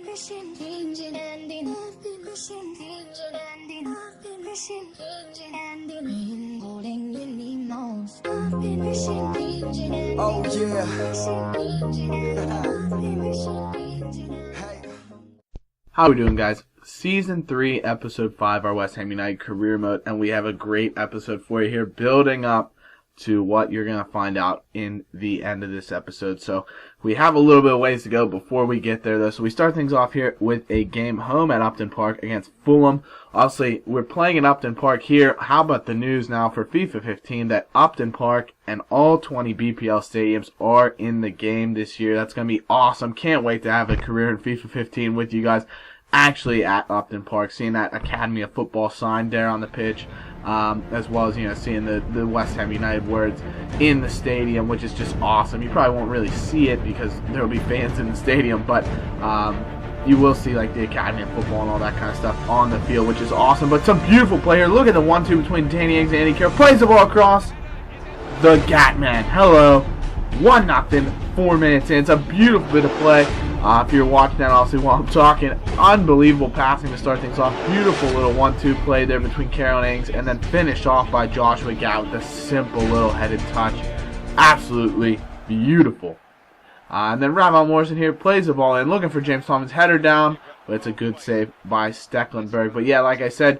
Oh yeah. How are we doing, guys? Season 3, Episode 5, our West Ham United career mode, and we have a great episode for you here, building up to what you're going to find out in the end of this episode. So we have a little bit of ways to go before we get there, though. So we start things off here with a game home at Upton Park against Fulham. Obviously, we're playing at Upton Park here. How about the news now for FIFA 15 that Upton Park and all 20 BPL stadiums are in the game this year? That's going to be awesome. Can't wait to have a career in FIFA 15 with you guys actually at Upton Park, seeing that Academy of Football sign there on the pitch, as well as, seeing the West Ham United words in the stadium, which is just awesome. You probably won't really see it because there will be fans in the stadium, but you will see like the Academy of Football and all that kind of stuff on the field, which is awesome. But some beautiful play here. Look at the 1-2 between Danny Ings and Andy Carroll. Plays the ball across. The Gatman. Hello. 1-0. 4 minutes in. It's a beautiful bit of play. If you're watching that, obviously, while I'm talking, unbelievable passing to start things off. Beautiful little 1-2 play there between Carroll and Ings, and then finished off by Joshua Gatt with a simple little headed touch. Absolutely beautiful. And then Ravon Morrison here plays the ball in, looking for James Thomas' header down, but it's a good save by Stecklenburg. But yeah, like I said,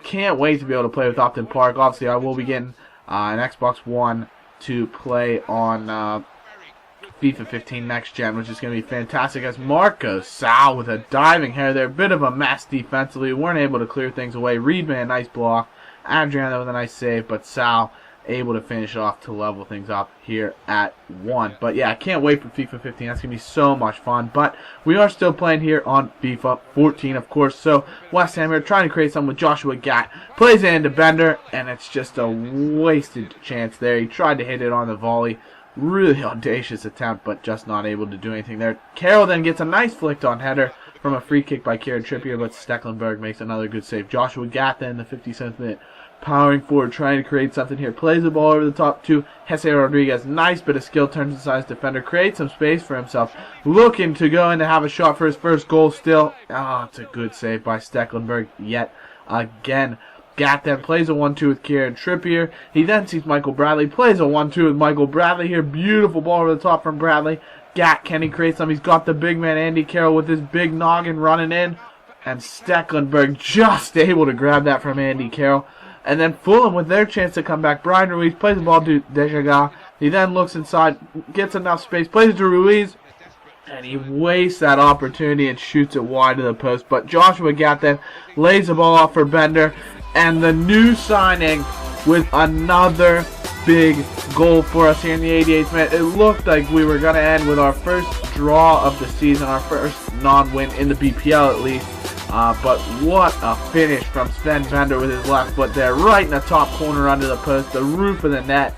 can't wait to be able to play with Upton Park. Obviously, I will be getting an Xbox One to play on FIFA 15 Next Gen, which is going to be fantastic, as Marco Sal with a diving header there. Bit of a mess defensively. Weren't able to clear things away. Reedman, a nice block. Adriano with a nice save, but Sal able to finish off to level things up here at 1. But yeah, I can't wait for FIFA 15. That's going to be so much fun. But we are still playing here on FIFA 14, of course. So West Ham here trying to create something with Joshua Gatt. Plays it into Bender, and it's just a wasted chance there. He tried to hit it on the volley. Really audacious attempt, but just not able to do anything there. Carroll then gets a nice flicked on header from a free kick by Kieran Trippier, but Stecklenburg makes another good save. Joshua Gatt then in the 57th minute, powering forward, trying to create something here. Plays the ball over the top to Jesse Rodriguez. Nice bit of skill, turns inside his defender, creates some space for himself. Looking to go in to have a shot for his first goal still. It's a good save by Stecklenburg yet again. Gatt then plays a 1-2 with Kieran Trippier. He then sees Michael Bradley. Plays a 1-2 with Michael Bradley here. Beautiful ball over the top from Bradley. Gatt, can he create some? He's got the big man Andy Carroll with his big noggin running in. And Stecklenburg just able to grab that from Andy Carroll. And then Fulham with their chance to come back. Brian Ruiz plays the ball to Dejaga. He then looks inside, gets enough space, plays it to Ruiz. And he wastes that opportunity and shoots it wide to the post. But Joshua Gatt then lays the ball off for Bender. And the new signing with another big goal for us here in the 88th minute. It looked like we were going to end with our first draw of the season, our first non-win in the BPL at least. But what a finish from Sven Bender with his left foot there, right in the top corner under the post, the roof of the net.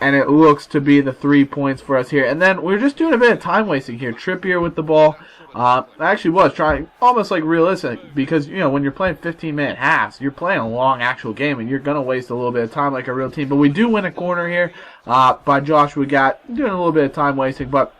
And it looks to be the 3 points for us here. And then we're just doing a bit of time wasting here. Trippier with the ball. I actually was trying, almost like realistic, because, when you're playing 15-minute halves, you're playing a long actual game, and you're going to waste a little bit of time like a real team. But we do win a corner here by Joshua Gatt, doing a little bit of time wasting, but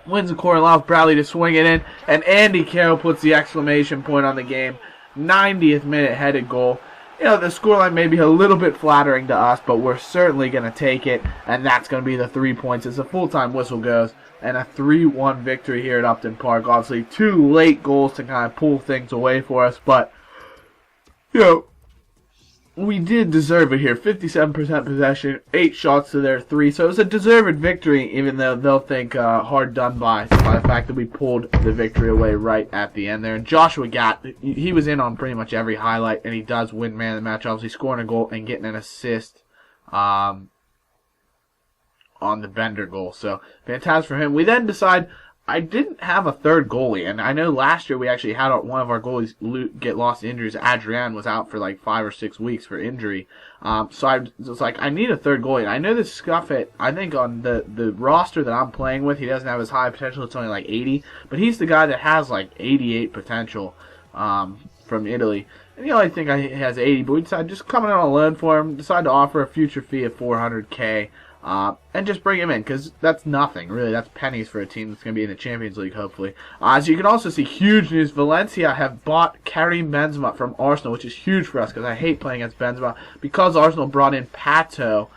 wins the corner, allows Bradley to swing it in, and Andy Carroll puts the exclamation point on the game. 90th minute headed goal. The scoreline may be a little bit flattering to us, but we're certainly going to take it, and that's going to be the 3 points as the full-time whistle goes, and a 3-1 victory here at Upton Park. Obviously, 2 late goals to kind of pull things away for us, but, we did deserve it here. 57% possession, 8 shots to their 3, so it was a deserved victory, even though they'll think hard done by the fact that we pulled the victory away right at the end there. And Joshua Gatt, he was in on pretty much every highlight, and he does win man of the match, obviously scoring a goal and getting an assist on the Bender goal. So, fantastic for him. We then decide, I didn't have a third goalie, and I know last year we actually had one of our goalies get lost to injuries. Adrian was out for like 5 or 6 weeks for injury. So I was like, I need a third goalie. I know this Scuffet, I think on the roster that I'm playing with, he doesn't have as high potential. It's only like 80, but he's the guy that has like 88 potential from Italy. And the only thing he has 80, but we decided just coming on a loan for him, decided to offer a future fee of $400K. and just bring him in, because that's nothing, really. That's pennies for a team that's going to be in the Champions League, hopefully. As you can also see, huge news. Valencia have bought Karim Benzema from Arsenal, which is huge for us, because I hate playing against Benzema, because Arsenal brought in Pato,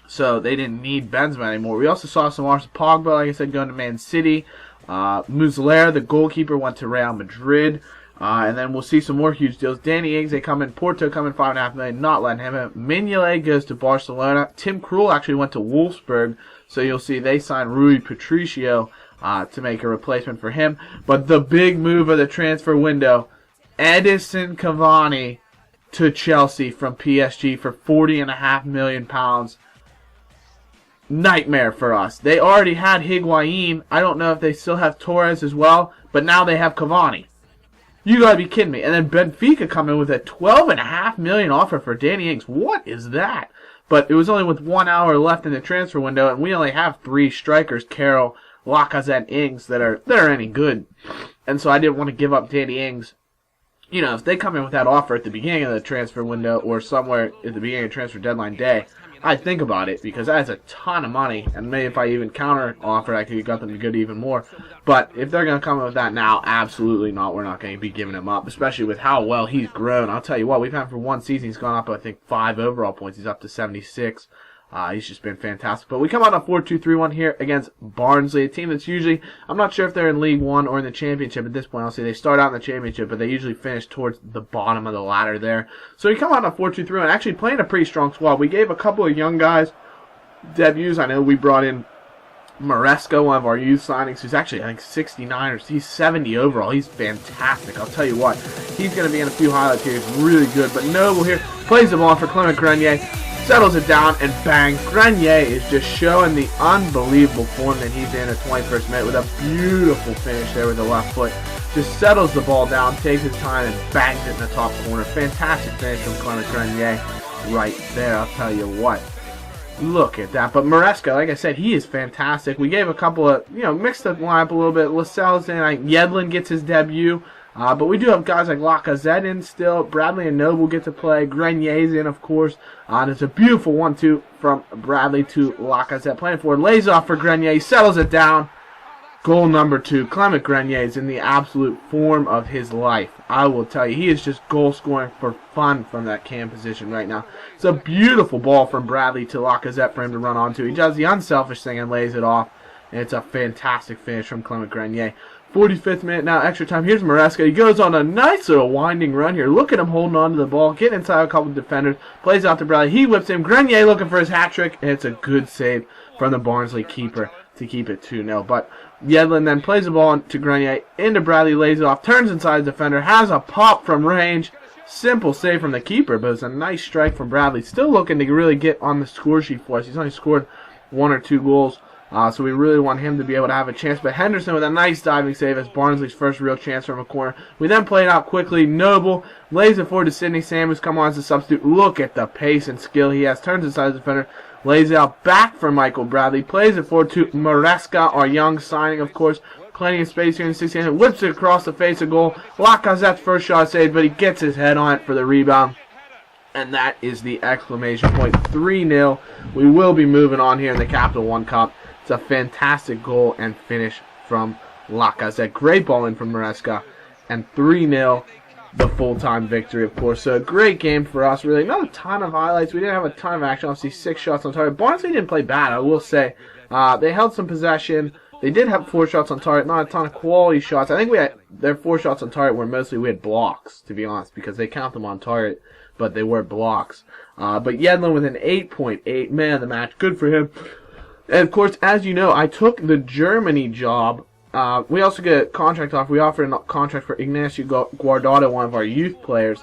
so they didn't need Benzema anymore. We also saw some Arsenal Pogba, like I said, going to Man City. Muslera, the goalkeeper, went to Real Madrid. And then we'll see some more huge deals. Danny Ings, they come in. Porto come in $5.5 million, not letting him in. Mignolet goes to Barcelona. Tim Krul actually went to Wolfsburg, so you'll see they signed Rui Patricio to make a replacement for him. But the big move of the transfer window, Edison Cavani to Chelsea from PSG for £40.5 million. Nightmare for us. They already had Higuain. I don't know if they still have Torres as well, but now they have Cavani. You gotta be kidding me. And then Benfica come in with a $12.5 million offer for Danny Ings. What is that? But it was only with 1 hour left in the transfer window, and we only have 3 strikers, Carroll, Lacazette, Ings, that are any good. And so I didn't want to give up Danny Ings. You know, if they come in with that offer at the beginning of the transfer window or somewhere at the beginning of transfer deadline day, I'd think about it, because that's a ton of money, and maybe if I even counter offer, I could have got them to get even more. But if they're going to come in with that now, absolutely not. We're not going to be giving him up, especially with how well he's grown. I'll tell you what, we've had him for one season. He's gone up, I think, 5 overall points. He's up to 76. He's just been fantastic. But we come out on 4-2-3-1 here against Barnsley, a team that's usually, I'm not sure if they're in League One or in the Championship at this point. I'll say they start out in the Championship, but they usually finish towards the bottom of the ladder there. So we come out on 4-2-3-1, actually playing a pretty strong squad. We gave a couple of young guys debuts. I know we brought in Maresca, one of our youth signings, who's actually, I think, 69 or he's 70 overall. He's fantastic. I'll tell you what, he's going to be in a few highlights here. He's really good. But Noble here plays the ball for Clement Grenier. Settles it down, and bang, Grenier is just showing the unbelievable form that he's in at 21st minute with a beautiful finish there with the left foot. Just settles the ball down, takes his time, and bangs it in the top corner. Fantastic finish from Clement Grenier right there, I'll tell you what. Look at that. But Maresca, like I said, he is fantastic. We gave a couple of, mixed up lineup a little bit. Lascelles in, Yedlin gets his debut. But we do have guys like Lacazette in still. Bradley and Noble get to play. Grenier's in, of course. There's a beautiful 1-2 from Bradley to Lacazette. Playing forward. Lays off for Grenier. He settles it down. Goal number 2. Clement Grenier is in the absolute form of his life. I will tell you, he is just goal scoring for fun from that cam position right now. It's a beautiful ball from Bradley to Lacazette for him to run onto. He does the unselfish thing and lays it off. And it's a fantastic finish from Clement Grenier. 45th minute now, extra time. Here's Maresca. He goes on a nice little winding run here. Look at him holding on to the ball, getting inside a couple of defenders. Plays out to Bradley. He whips him. Grenier looking for his hat trick, and it's a good save from the Barnsley keeper to keep it 2-0. But Yedlin then plays the ball to Grenier, into Bradley, lays it off, turns inside the defender, has a pop from range. Simple save from the keeper, but it's a nice strike from Bradley. Still looking to really get on the score sheet for us. He's only scored 1 or 2 goals. So we really want him to be able to have a chance. But Henderson with a nice diving save as Barnsley's first real chance from a corner. We then play it out quickly. Noble lays it forward to Sidney Sam, who's come on as a substitute. Look at the pace and skill he has. Turns inside the defender. Lays it out back for Michael Bradley. Plays it forward to Maresca, our young signing, of course. Plenty of space here in the 16th. Whips it across the face of goal. Lacazette's first shot saved, but he gets his head on it for the rebound. And that is the exclamation point. 3-0. We will be moving on here in the Capital One Cup. It's a fantastic goal and finish from Lacazette. Great ball in from Maresca. And 3-0, the full-time victory, of course. So a great game for us, really. Not a ton of highlights. We didn't have a ton of action. Obviously, 6 shots on target. Barnsley didn't play bad, I will say. They held some possession. They did have 4 shots on target. Not a ton of quality shots. I think their 4 shots on target were mostly we had blocks, to be honest, because they count them on target, but they were blocks. But Yedlin with an 8.8 man of the match. Good for him. And, of course, as you know, I took the Germany job. We also get a contract offer. We offered a contract for Ignacio Guardado, one of our youth players,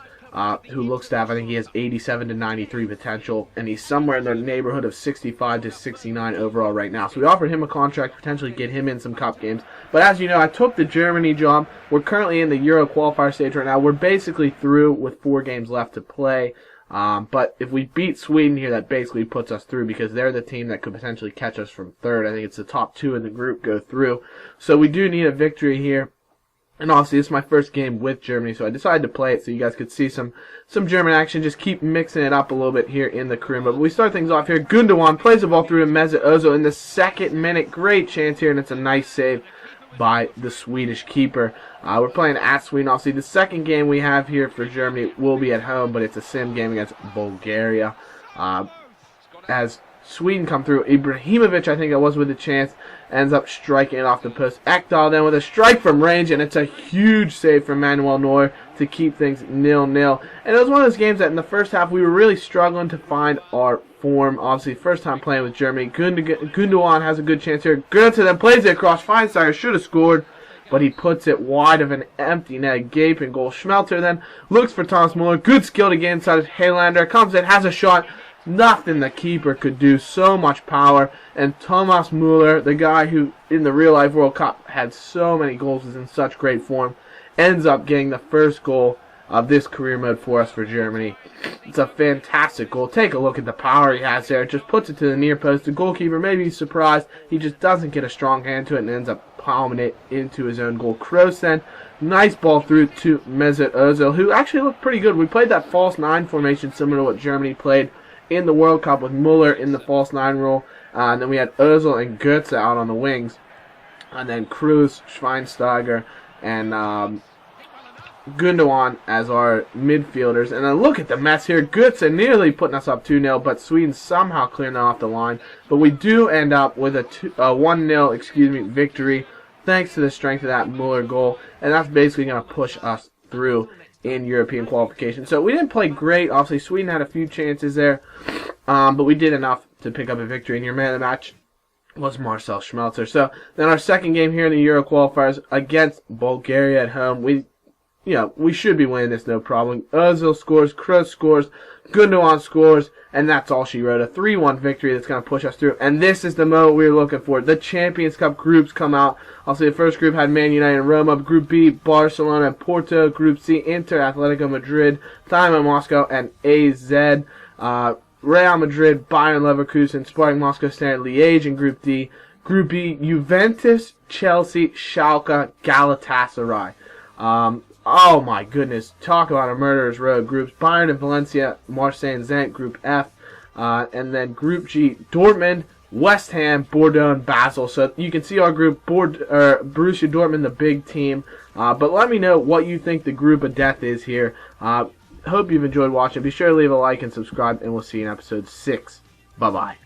who looks to have, I think he has 87 to 93 potential, and he's somewhere in the neighborhood of 65 to 69 overall right now. So we offered him a contract, potentially get him in some cup games. But as you know, I took the Germany job. We're currently in the Euro Qualifier stage right now. We're basically through with 4 games left to play. But if we beat Sweden here, that basically puts us through because they're the team that could potentially catch us from 3rd. I think it's the top 2 in the group go through. So we do need a victory here And obviously, this is my first game with Germany, so I decided to play it so you guys could see some German action. Just keep mixing it up a little bit here in the career mode. But we start things off here. Gundogan plays the ball through to Mesut Ozil in the 2nd minute. Great chance here, and it's a nice save by the Swedish keeper. We're playing at Sweden. Obviously, the second game we have here for Germany will be at home, but it's a sim game against Bulgaria. As Sweden come through, Ibrahimovic, I think it was with a chance, ends up striking it off the post. Ekdal then with a strike from range, and it's a huge save from Manuel Neuer to keep things 0-0. And it was one of those games that in the first half we were really struggling to find our form. Obviously, first time playing with Germany. Gundogan has a good chance here. Goethe then plays it across. Feinsteiger should have scored, but he puts it wide of an empty net. Gaping goal. Schmelzer then looks for Thomas Muller. Good skill to get inside of Helander. Comes in, has a shot. Nothing the keeper could do. So much power. And Thomas Muller, the guy who in the real life World Cup had so many goals, is in such great form, ends up getting the first goal of this career mode for us for Germany. It's a fantastic goal. Take a look at the power he has there. Just puts it to the near post. The goalkeeper may be surprised. He just doesn't get a strong hand to it and ends up palming it into his own goal. Kroos then, nice ball through to Mesut Ozil, who actually looked pretty good. We played that false 9 formation similar to what Germany played in the World Cup with Muller in the false 9 role. And then we had Ozil and Goetze out on the wings. And then Kroos, Schweinsteiger, and Gundogan as our midfielders. And then look at the mess here. Goetze nearly putting us up 2-0, but Sweden somehow clearing that off the line. But we do end up with a 1-0 victory thanks to the strength of that Muller goal. And that's basically going to push us through in European qualification. So we didn't play great. Obviously, Sweden had a few chances there, but we did enough to pick up a victory. And your man of the match was Marcel Schmelzer. So then our second game here in the Euro qualifiers against Bulgaria at home. We should be winning this no problem. Ozil scores, Kroos scores, Gundogan scores, and that's all she wrote. A 3-1 victory that's going to push us through. And this is the moment we were looking for. The Champions Cup groups come out. Also, the first group had Man United and Roma. Group B, Barcelona and Porto. Group C, Inter, Atletico Madrid, Dynamo Moscow, and AZ. Real Madrid, Bayern Leverkusen, Spartak Moscow, Standard Liège in Group D. Group B, Juventus, Chelsea, Schalke, Galatasaray. Oh my goodness, talk about a murderer's road. Groups Bayern and Valencia, Marseille and Zenit, Group F. And then Group G, Dortmund, West Ham, Bordeaux, and Basel. So you can see our group, Borussia Dortmund, the big team. But let me know what you think the group of death is here. Hope you've enjoyed watching. Be sure to leave a like and subscribe, and we'll see you in episode 6. Bye-bye.